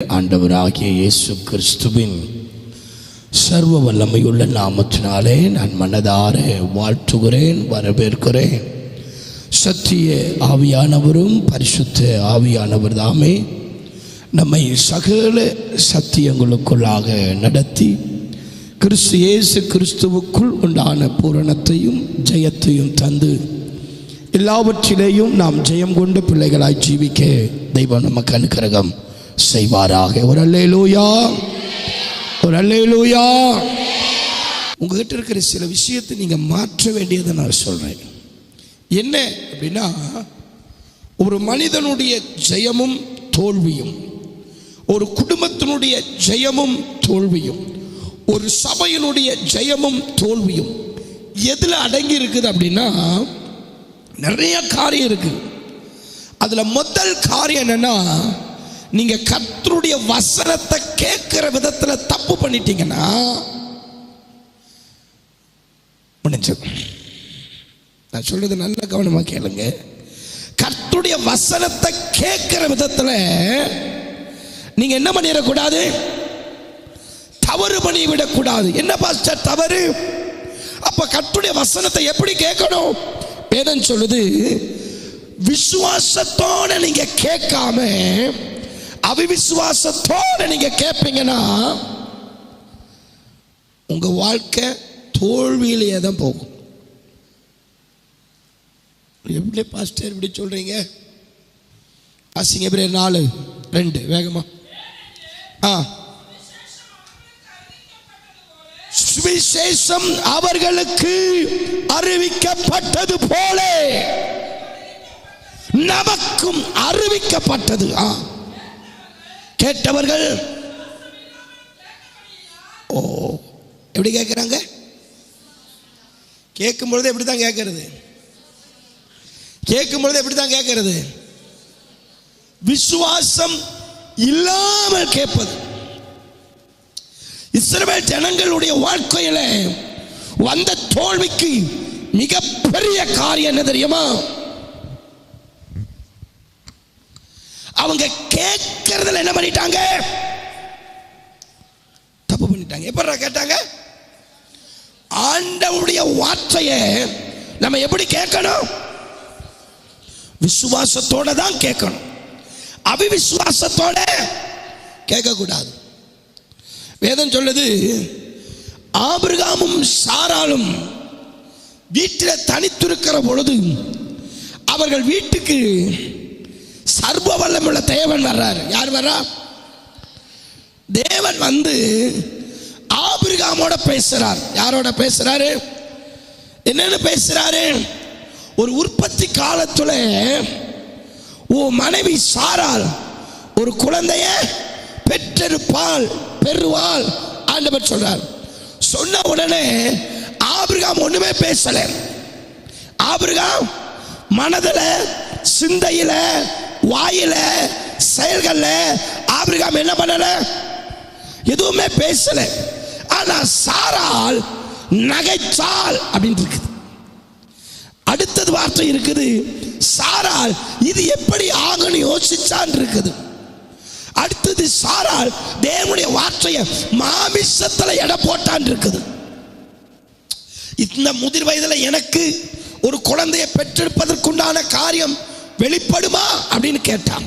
ஆண்டவராகிய இயேசு கிறிஸ்துவின் சர்வ வல்லமையுள்ள நாமத்தினாலே நான் மனதார வாழ்த்துகிறேன், வரவேற்கிறேன். சத்திய ஆவியானவரும் பரிசுத்த ஆவியானவர் தாமே நம்மை சகல சத்தியங்களுக்குள்ளாக நடத்தி கிறிஸ்து இயேசு கிறிஸ்துவுக்குள் உண்டான பூரணத்தையும் ஜெயத்தையும் தந்து எல்லாவற்றிலேயும் நாம் ஜெயம் கொண்ட பிள்ளைகளாய் ஜீவிக்க தெய்வம் நமக்கு அனுக்கிரகம் செய்வாராக. ஒரு அல்லேலூயா, ஒரு அல்லேலூயா. உங்ககிட்ட இருக்கிற சில விஷயத்தை நீங்க மாற்ற வேண்டியதை நான் சொல்றேன். என்ன அப்படின்னா, ஒரு மனிதனுடைய ஜெயமும் தோல்வியும், ஒரு குடும்பத்தினுடைய ஜெயமும் தோல்வியும், ஒரு சபையினுடைய ஜெயமும் தோல்வியும் எதுல அடங்கி இருக்குது அப்படின்னா, நிறைய காரியம் இருக்கு. அதுல முதல் காரியம் என்னன்னா, நீங்க கர்த்தருடைய வசனத்தை கேட்கிற விதத்துல தப்பு பண்ணிட்டீங்கன்னா முடிஞ்சது. நான் சொல்றது நல்ல கவனமா கேளுங்க. கர்த்தருடைய வசனத்தை கேட்கிற விதத்துல நீங்க என்ன பண்ணிடக்கூடாது, தவறு பண்ணிவிடக்கூடாது. என்ன பாஸ்டர் தவறு? அப்ப கர்த்தருடைய வசனத்தை எப்படி கேட்கணும்? வேதம் சொல்லுது, விசுவாசத்தோட நீங்க கேட்காம அவிசுவாசத்தோட நீங்க கேட்பீங்கன்னா உங்க வாழ்க்கை தோல்வியிலேயே தான் போகும். எப்படி பாஸ்டர் இப்படி சொல்றீங்க? வாசிங்க எபிரேயர் 4:2 வேகமா. சுவிசேஷம் அவர்களுக்கு அறிவிக்கப்பட்டது போல நமக்கும் அறிவிக்கப்பட்டது. கேட்டவர்கள் எப்படி கேட்கிறாங்க? கேட்கும் பொழுது எப்படித்தான் கேட்கிறது? கேட்கும் பொழுது எப்படித்தான் கேட்கிறது? விசுவாசம் இல்லாமல் கேட்பது. இஸ்ரவேல் ஜனங்களுடைய வாழ்க்கையில வந்த தோல்விக்கு மிகப்பெரிய காரியம் என்ன தெரியுமா? அவங்க கேட்கறதுல என்ன பண்ணிட்டாங்க? தப்பு பண்ணிட்டாங்க. எப்ப கேட்டாங்க? ஆண்டவருடைய வார்த்தையை நம்ம எப்படி கேட்கணும்? விசுவாசத்தோட தான் கேட்கணும். அவிசுவாசத்தோட கேட்க கூடாது. வேதம் சொல்லுது, ஆபிரகாமும் சாராளும் வீட்டில் தனித்திருக்கிற பொழுது அவர்கள் வீட்டுக்கு சர்வ வல்லமுள்ள தேவன் வர்றாரு. யார் வர்றா? தேவன் வந்து ஆபிரகாமோட பேசுறார். யாரோட பேசுறாரு? என்னன்னு பேசுறாரு? ஒரு உற்பத்தி காலத்துல உன் மனைவி சாராள் ஒரு குழந்தைய பெறுவாள் ஆண்டவர் சொல்றார். சொன்ன உடனே ஆபிரகாம் ஒண்ணுமே பேசல. ஆபிரகாம் மனதுல, சிந்தையில, வாயில, செயல்கள்ல ஆபிரகாம் என்ன பண்ணல? எதுவுமே பேசல. ஆனா சாராள் நகைச்சாள் அப்படின்னு இருக்குது. அடுத்தது வார்த்தை இருக்குது, சாராள் இது எப்படி ஆகணும் யோசிச்சான் இருக்குது. அடுத்தது சாராள் தேவனுடைய வார்த்தையை மாமிசத்துல எடை போட்டான் இருக்குது. இந்த முதிர் வயதுல எனக்கு ஒரு குழந்தையை பெற்றெடுப்பதற்குண்டான காரியம் வெளிப்படுமா அப்படின்னு கேட்டான்.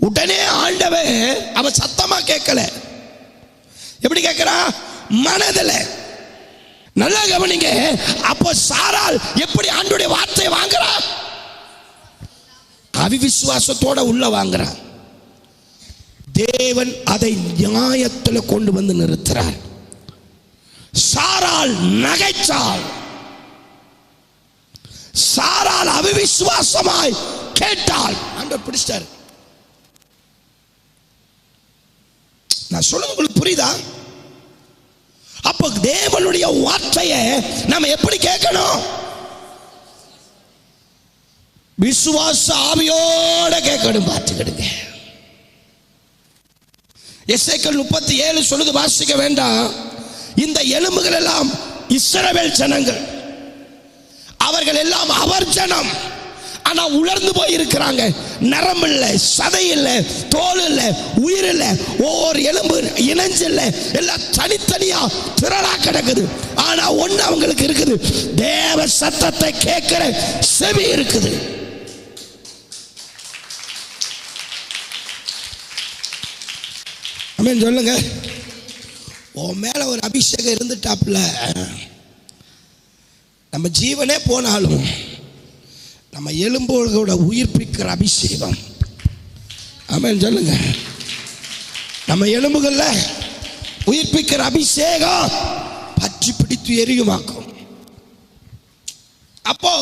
உடனே ஆண்டவன் அவன் சத்தமா கேட்கல. எப்படி கேட்கிறா? மனதில். நல்லா கவனிங்க. அப்போ சாராள் எப்படி ஆண்டவருடைய வார்த்தையை வாங்குறா? அவிசுவாசத்தோட உள்ள வாங்குறான். தேவன் அதை நியாயத்தில் கொண்டு வந்து நிறுத்துறார். சாராள் நகைச்சாள். சாராள் அவிசுவாசமாய் கேட்டாள். ஆண்டவர் பிடிச்சார். நான் சொல்றது உங்களுக்கு புரியுதா? அப்ப தேவனுடைய வார்த்தையை நாம எப்படி கேட்கணும்? விசுவாச ஆவியோட கேட்கணும். பார்த்துக்கிடுங்க. எசேக்கியேல் 37 சொல்லுது, வாசிக்க வேண்டாம். இந்த எலும்புகள் எல்லாம் இஸ்ரவேல் ஜனங்கள், அவர்கள் எல்லாம் அவர் ஜனம். ஆனா உலர்ந்து போய் இருக்கிறாங்க. நரம்பு இல்ல, சதை இல்ல, தோல் இல்ல, உயிர் இல்ல, ஒவ்வொரு எலும்பு இணைஞ்சு இல்ல, எல்லாம் தனித்தனியா திரளா கிடக்குது. ஆனா ஒண்ணு அவங்களுக்கு இருக்குது, தேவ சத்தத்தை கேட்கிற செவி இருக்குது. ஆமென் சொல்லுங்க. உன் மேல ஒரு அபிஷேகம் இருந்துட்டாப்ல, நம்ம ஜீவனே போனாலும் நம்ம எலும்போட உயிர்ப்பிக்கிற அபிஷேகம். ஆமென் சொல்லுங்க. நம்ம எலும்புகள்ல உயிர்ப்பிக்கிற அபிஷேகம் பற்றி பிடித்து எரியுமாக்கும். அப்போ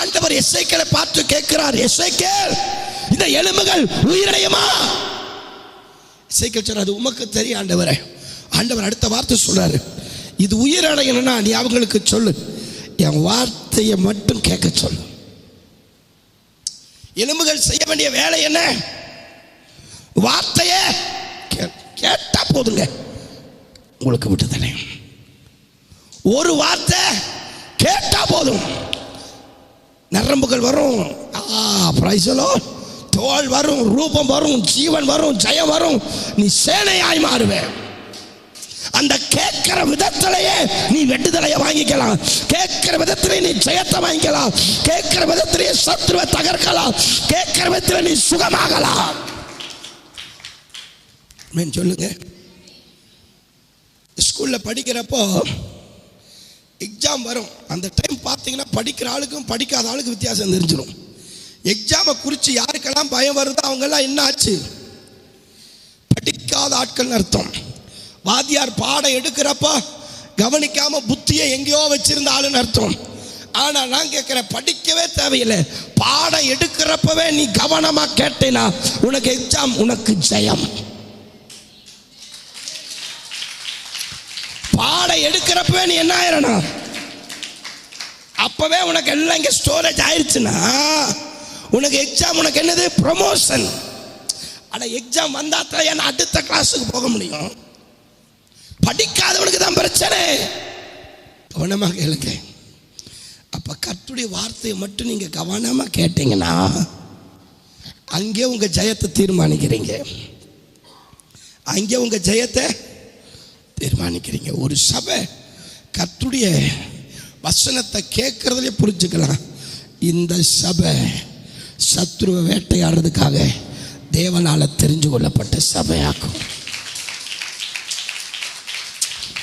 ஆண்டவர் எசேக்கியேலை பார்த்து கேட்கிறார், எசேக்கியேல், இந்த எலும்புகள் உயிரடையுமா? எசேக்கியேல் சொல்றாரு, அது உமக்கு தெரியும் ஆண்டவரே. ஆண்டவர் அடுத்த வார்த்தை சொல்றாரு, இது உயிரடையணும்னா நீ அவங்களுக்கு சொல்லு, என் வார்த்தையை மட்டும் கேட்க சொல்லு. எலும்புகள் செய்ய வேண்டிய வேலை என்ன? வார்த்தையே கேட்டா போதுங்க, உங்களுக்கு விட்டுதலை. ஒரு வார்த்தை கேட்டா போதும், நரம்புகள் வரும், தோல் வரும், ரூபம் வரும், ஜீவன் வரும், ஜெயம் வரும், நீ சேனையாய் மாறுவே. அந்த கேட்கிற விதத்திலேயே நீ வெட்டுதலையை வாங்கிக்கலாம், கேட்கிற விதத்திலே நீ ஜெயத்தை வாங்கிக்கலாம், கேட்கிற விதத்திலே சத்துருவை தகர்க்கலாம், கேட்கிற விதத்திலே நீ சுகமாகலாம். சொல்லுங்க. ஸ்கூல்ல படிக்கிறப்போ எக்ஸாம் வரும். அந்த டைம் பார்த்தீங்கன்னா படிக்கிற ஆளுக்கும் படிக்காத ஆளுக்கும் வித்தியாசம் தெரிஞ்சிடும். எக்ஸாமை குறித்து யாருக்கெல்லாம் பயம் வருதோ அவங்கெல்லாம் என்ன ஆச்சு? படிக்காத ஆட்கள் அர்த்தம். வாத்தியார் பாடம் எடுக்கிறப்ப கவனிக்காம புத்தியை எங்கேயோ வச்சிருந்த ஆளுன்னு அர்த்தம். ஆனா நான் கேட்கிறேன், படிக்கவே தேவையில்லை, பாடம் எடுக்கிறப்பவே நீ கவனமா கேட்டேனா உனக்கு எக்ஸாம், உனக்கு ஜெயம். பாடம் எடுக்கிறப்பவே நீ என்ன ஆயிரணும், அப்பவே உனக்கு எல்லாம் இங்க ஸ்டோரேஜ் ஆயிடுச்சுன்னா உனக்கு எக்ஸாம், உனக்கு என்னது, ப்ரமோஷன். ஆனா எக்ஸாம் வந்தா தான் அடுத்த கிளாஸுக்கு போக முடியும். படிக்காதவனுக்கு தான் பிரச்சனை. கவனமாக கேளுங்க. அப்ப கர்த்தருடைய வார்த்தையை மட்டும் நீங்க கவனமா கேட்டீங்கன்னா அங்கே உங்க ஜெயத்தை தீர்மானிக்கிறீங்க, அங்கே உங்க ஜெயத்தை தீர்மானிக்கிறீங்க. ஒரு சபை கர்த்தருடைய வசனத்தை கேட்கறதுல புரிஞ்சுக்கலாம், இந்த சபை சத்துருவை வேட்டையாடுறதுக்காக தேவனால தெரிஞ்சு கொள்ளப்பட்ட சபையாக்கும்.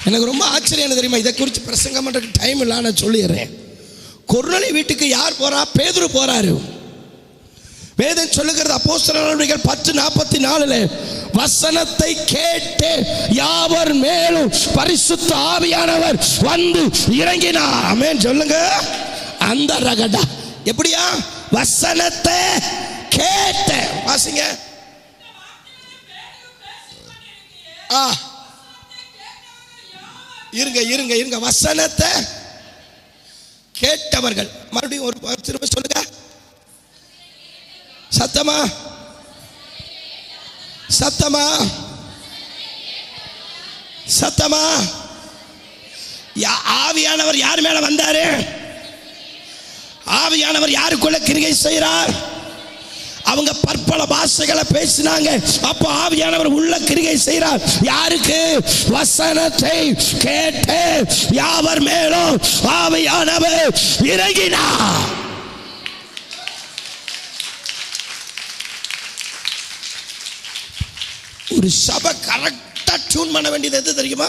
எனக்கு ரொம்ப ஆச்சரியம் என்ன தெரியுமா, இதை குறித்து பிரசங்கம் பண்றதுக்கு டைம் இல்லை, நான் சொல்லிடுறேன். கொர்நேலிய வீட்டுக்கு யார் போறா? பேதுரு போறாரு. வேதம் சொல்லுகிறது அப்போஸ்தலர் நடவடிக்கைகள் 10:44 வசனத்தை கேட்டு யாவர் மேலும் பரிசுத்த ஆவியானவர் வந்து இறங்கினார். ஆமென் சொல்லுங்க. அந்த ரகடா எப்படியா? வசனத்தை கேட்ட, வாசிங்க. இருங்க வசனத்தை கேட்டவர்கள். மறுபடியும் ஒரு திரும்ப சொல்லுங்க, சத்தமா சத்தமா சத்தமா. ஆவியானவர் யார் மேல வந்தாரு? ஆவியானவர் யாருக்குள்ள கிரியை செய்கிறார்? அவங்க பற்பல பாஷைகளை பேசினாங்க. அப்ப ஆவியானவர் உள்ள கிரியை செய்கிறார். யாருக்கு? வசனத்தை கேட்டு யாவர் மேலும் ஆவியானவர் இறங்கினார். ஒரு சபை கரெக்டா டியூன் பண்ண வேண்டியது எது தெரியுமா?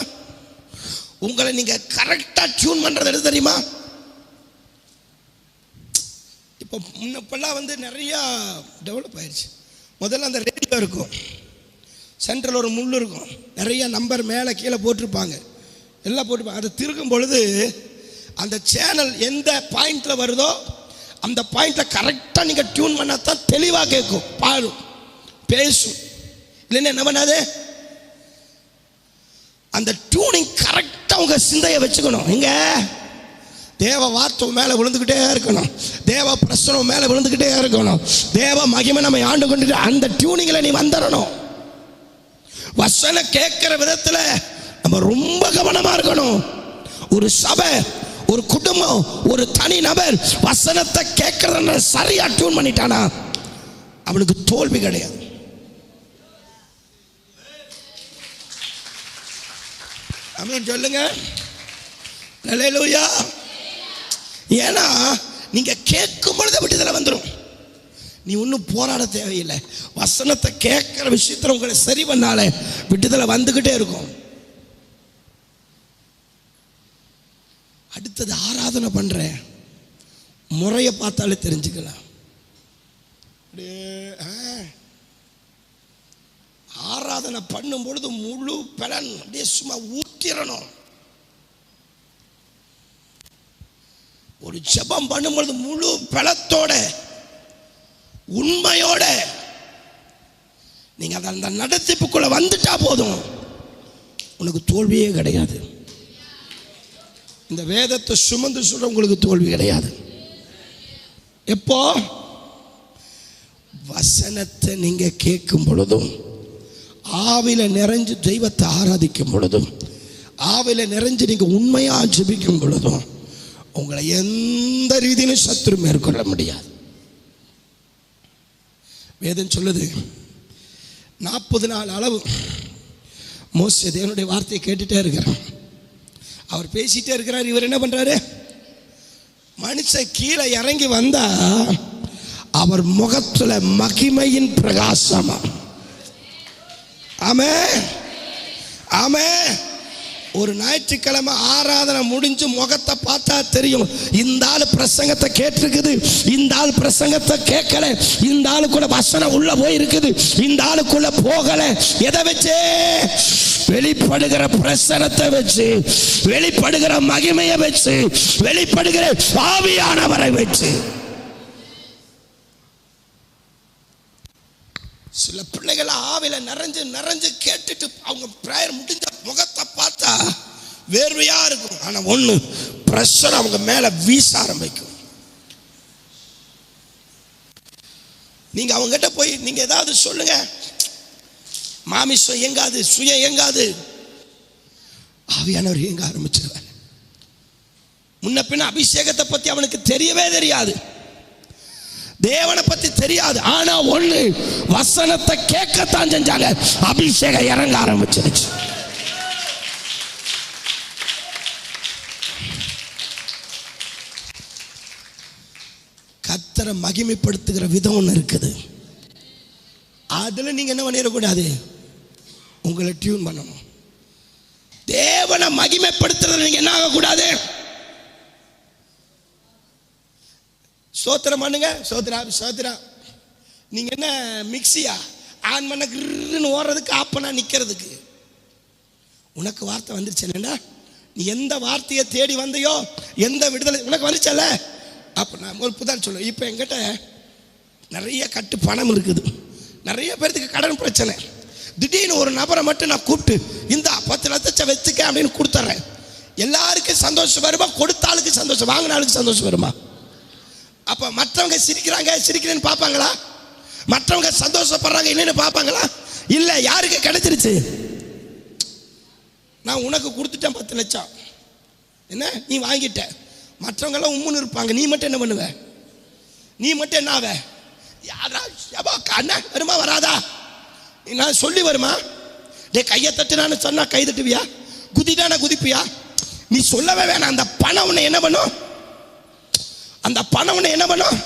உங்களை நீங்க கரெக்டா டியூன் பண்றது எது தெரியுமா? இப்போ முன்னப்பெல்லாம் வந்து நிறைய டெவலப் ஆயிடுச்சு. முதல்ல அந்த ரேடியோ இருக்கும், சென்ட்ரல் ஒரு முள் இருக்கும், நிறைய நம்பர் மேலே கீழே போட்டிருப்பாங்க, எல்லாம் போட்டிருப்பாங்க. அதை திருக்கும் பொழுது அந்த சேனல் எந்த பாயிண்ட்ல வருதோ அந்த பாயிண்ட்ல கரெக்டாக நீங்கள் டியூன் பண்ணாதான் தெளிவாக கேட்கும், பாடும், பேசும். இல்லைன்னா என்ன பண்ணாது? அந்த டியூனிங் கரெக்டாக உங்க சிந்தையை வச்சுக்கணும். இங்க தேவ வார்த்தை மேலே விழுந்துக்கிட்டே இருக்கணும், தேவ பிரசனம் மேலே விழுந்துக்கிட்டே இருக்கணும், தேவ மகிமை நம்ம ஆண்டு கொண்டு அந்த டியூனிங்கில் நீ வந்துடணும். வசனம் கேட்கிற விதத்தில் நம்ம ரொம்ப கவனமா இருக்கணும். ஒரு சபை ஒரு குடும்பம், ஒரு தனி நபர் வசனத்தை கேட்கறத சரியா டியூன் பண்ணிட்டானா அவனுக்கு தோல்வி கிடையாது. ஆமென் சொல்லுங்க. அல்லேலூயா. ஏன்னா நீங்க கேட்கும் பொழுது விடுதலை வந்துடும். நீ ஒன்றும் போராட தேவையில்லை. வசனத்தை கேட்கிற விஷயத்தில் உங்களை சரி பண்ணால விடுதலை வந்துகிட்டே இருக்கும். அடுத்தது ஆராதனை பண்ற முறையை பார்த்தாலே தெரிஞ்சுக்கலாம். ஆராதனை பண்ணும் பொழுது முழு பலன் அப்படியே சும்மா ஊத்திரணும். ஒரு ஜெபம் பண்ணும் பொழுது முழு பலத்தோட உண்மையோட நீங்க அந்த நடத்திப்புக்குள்ள வந்துட்டா போதும், உனக்கு தோல்வியே கிடையாது. இந்த வேதத்தை சுமந்து சொல்ற உங்களுக்கு தோல்வி கிடையாது. எப்போ வசனத்தை நீங்க கேட்கும் பொழுதும், ஆவில நிறைஞ்சு தெய்வத்தை ஆராதிக்கும் பொழுதும், ஆவில நிறைஞ்சு நீங்க உண்மையா ஜெபிக்கும் பொழுதும் உங்களை எந்த ரீதியிலும் சத்துரு மேற்கொள்ள முடியாது. வேதம் சொல்லுது 40 நாள் அளவு மோசே தேவனுடைய வார்த்தையை கேட்டுட்டே இருக்கிறார். அவர் பேசிட்டே இருக்கிறார். இவர் என்ன பண்றாரு? மனுஷன் கீழே இறங்கி வந்தா அவர் முகத்துல மகிமையின் பிரகாசமா. ஆமென் ஆமென். ஒரு ஞாயிற்றுக்கிழமை ஆராதனை முடிஞ்சு முகத்தை பார்த்தா தெரியும், இந்த ஆள் பிரசங்கத்தை கேட்டிருக்குது, இந்த ஆள் பிரசங்கத்தை கேட்கல, இந்த ஆளுக்குள்ள வசனம் உள்ள போயிருக்குது, இந்த ஆளுக்குள்ள போகல. எதை வச்சு? வெளிப்படுகிற பிரசனத்தை வச்சு, வெளிப்படுகிற மகிமையை வச்சு, வெளிப்படுகிற ஆவியானவரை வச்சு. சில பிள்ளைகள் ஆவில நிறைஞ்சு நிறைஞ்சு கேட்டுட்டு அவங்க பிரேயர் முடிஞ்ச முகத்தை பார்த்தா வேர்வையா இருக்கும். ஆனா ஒண்ணு, பிரஷர் அவங்க மேல வீச ஆரம்பிக்கும். நீங்க அவங்க கிட்ட போய் நீங்க ஏதாவது சொல்லுங்க, மாமிசம் எங்காது, சுயம் எங்காது, ஆவியானவர் எங்க ஆரம்பிச்சிருவார். முன்ன பின்ன அபிஷேகத்தை பத்தி அவனுக்கு தெரியவே தெரியாது, தேவனை பத்தி தெரியாது. ஆனா ஒண்ணு, வசனத்தை கேட்கத்தான் செஞ்சாங்க, அபிஷேகம் இறங்க ஆரம்பிச்சிருச்சு. கர்த்தரை மகிமைப்படுத்துகிற விதம் ஒன்று இருக்குது. அதுல நீங்க என்ன பண்ணிடக்கூடாது, உங்களை டியூன் பண்ணணும். தேவனை மகிமைப்படுத்துறது நீங்க என்ன ஆகக்கூடாது, ஸ்தோத்திரம் பண்ணுங்க, சோத்ரா சோத்ரா. நீங்க என்ன மிக்சியா ஆன் பண்ண கிருன்னு ஓடுறதுக்கு, ஆஃப் பண்ணா நிக்கிறதுக்கு? உனக்கு வார்த்தை வந்துருச்சு இல்லைன்னா, நீ எந்த வார்த்தையை தேடி வந்தையோ, எந்த விடுதலை உனக்கு வந்துச்சல்ல, அப்ப நான் ஒரு புதான் சொல்லுவேன். இப்போ என்கிட்ட நிறைய கட்டு பணம் இருக்குது, நிறைய பேருக்கு கடன் பிரச்சனை. திடீர்னு ஒரு நபரை மட்டும் நான் கூப்பிட்டு இந்த 10 லட்சம் வச்சுக்க அப்படின்னு கொடுத்துட்றேன். எல்லாருக்கும் சந்தோஷம் வருமா? கொடுத்தாளுக்கு சந்தோஷம், வாங்கினாளுக்கு சந்தோஷம் வருமா? அப்ப மற்றவங்க சிரிக்கிறாங்க, சிரிக்கிறேன்னு பார்ப்பாங்களா? மற்றவங்க சந்தோஷப்படுறாங்க இல்லைன்னு பார்ப்பாங்களா? இல்ல. யாருக்கு கிடைச்சிருச்சு? நான் உனக்கு கொடுத்துட்டேன் 10 லட்சம், என்ன நீ வாங்கிட்ட. மற்றவங்க எல்லாம் உம்முன்னு இருப்பாங்க, நீ மட்டும் என்ன பண்ணுவ? நீ மட்டும் என்ன ஆவ? யாரா அண்ணன் வருமா வராதா? நான் சொல்லி வருமா? டே கையை தட்டுனான்னு சொன்னா கை தட்டுவியா? குதிட்டான குதிப்பியா? நீ சொல்லவே வேணாம். அந்த பணம் உன்னை என்ன பண்ணும்? அந்த பணம் உன்னை என்ன பண்ணும்?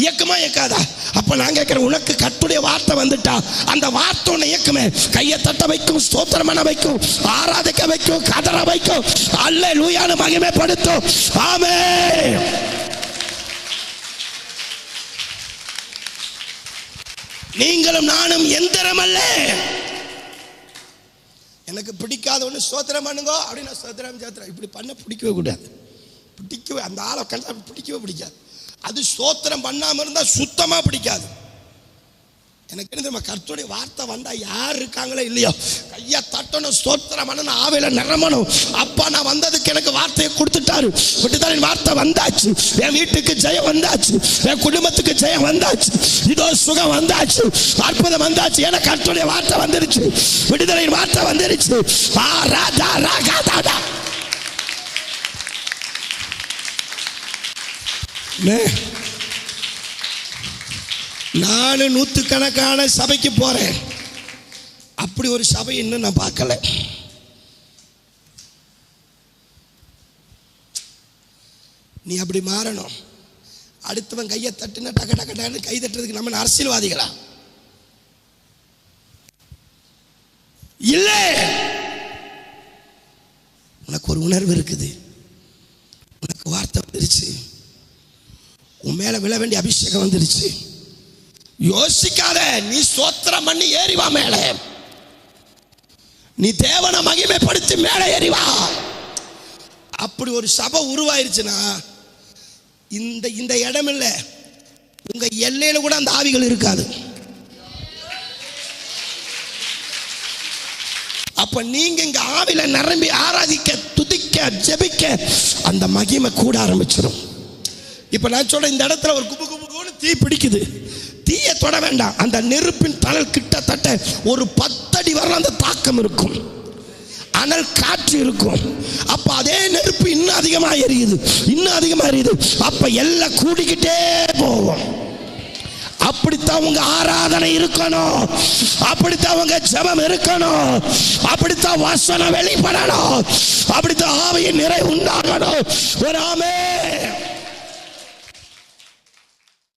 இயக்குமா இயக்காதா? அப்ப நான் கேட்கிறேன், உனக்கு கர்த்தருடைய வார்த்தை வந்துட்டா அந்த வார்த்தை உன்னை இயக்குமே. கையை தட்ட வைக்கும், ஸ்தோத்திரம் பண்ண வைக்கும், ஆராதிக்க வைக்கும், கதற வைக்கும், அல்லேலூயான்னு மகிமைப்படுத்தும். ஆமென். நீங்களும் நானும் எந்திரம் அல்ல. எனக்கு பிடிக்காத ஒன்று ஸ்தோத்திரம் பண்ணுங்க அப்படின்னு ஸ்தோத்திரம் சேர்த்துறேன். இப்படி பண்ண பிடிக்கவே கூடாது. பிடிக்கவே அந்த ஆளை கண்டா பிடிக்கவே பிடிக்காது. அது ஸ்தோத்திரம் பண்ணாம இருந்தா சுத்தமா பிடிக்காது. எனக்கு என்ன தெரியுமா, கர்த்தருடைய வார்த்தை வந்தா யார் இருக்காங்களோ இல்லையோ கையை தட்டணும், ஸ்தோத்திரம் பண்ணணும், ஆவில நிரம்பணும். அப்பா நான் வந்ததுக்கு எனக்கு வார்த்தையை கொடுத்துட்டாரு, விட்டுதான் வார்த்தை வந்தாச்சு, என் வீட்டுக்கு ஜெயம் வந்தாச்சு, என் குடும்பத்துக்கு ஜெயம் வந்தாச்சு, இதோ சுகம் வந்தாச்சு, அற்புதம் வந்தாச்சு. எனக்கு கர்த்தருடைய வார்த்தை வந்துருச்சு, விடுதலையின் வார்த்தை வந்துருச்சு. நானும் நூற்றுக்கணக்கான சபைக்கு போறேன், அப்படி ஒரு சபை இன்னும் நான் பார்க்கல. நீ அப்படி மாறணும். அடுத்தவன் கையை தட்டுனா டக்க டக்க டக்குன்னு கை தட்டுறதுக்கு நம்ம அரசியல்வாதிகளா? இல்லை. உனக்கு ஒரு உணர்வு இருக்குது, உனக்கு வார்த்தை வந்துருச்சு, உன் மேல விழ வேண்டிய அபிஷேகம் வந்துருச்சு. யோசிக்காத, நீ ஸ்தோத்திரம் பண்ணி ஏறிவா மேல. நீ தேவனை மகிமைப்படுத்தி மேலே ஏறிவா. அப்படி ஒரு சபை உருவாயிருச்சுன்னா இந்த இடம் இல்லை, உங்க எல்லையில கூட அந்த ஆவிகள் இருக்காது. அப்ப நீங்க இங்க ஆவில நிரம்பி ஆராதிக்க, துதிக்க, ஜெபிக்க அந்த மகிமை கூட ஆரம்பிச்சிடும். இப்ப நான் சொல்றேன், இந்த இடத்துல ஒரு குபு குபுன்னு தீ பிடிக்குது. தீயை தொட வேண்டாம், அந்த நெருப்பின் தணல் கிட்டத்தட்ட ஒரு 10 அடி வரலாம் அந்த தாக்கம் இருக்கும், அனல் காற்று இருக்கும். அப்ப அதே நெருப்பு இன்னும் அதிகமா எரியுது, இன்னும் அதிகமா எரியுது. அப்ப எல்லாம் கூடிக்கிட்டே போகும். அப்படித்தான் உங்க ஆராதனை இருக்கணும், அப்படித்தான் உங்க ஜெபம் இருக்கணும், அப்படித்தான் வசனம் வெளிப்படணும், அப்படித்தான் ஆவியின் நிறை உண்டாகணும். ஒரு ஆமென்.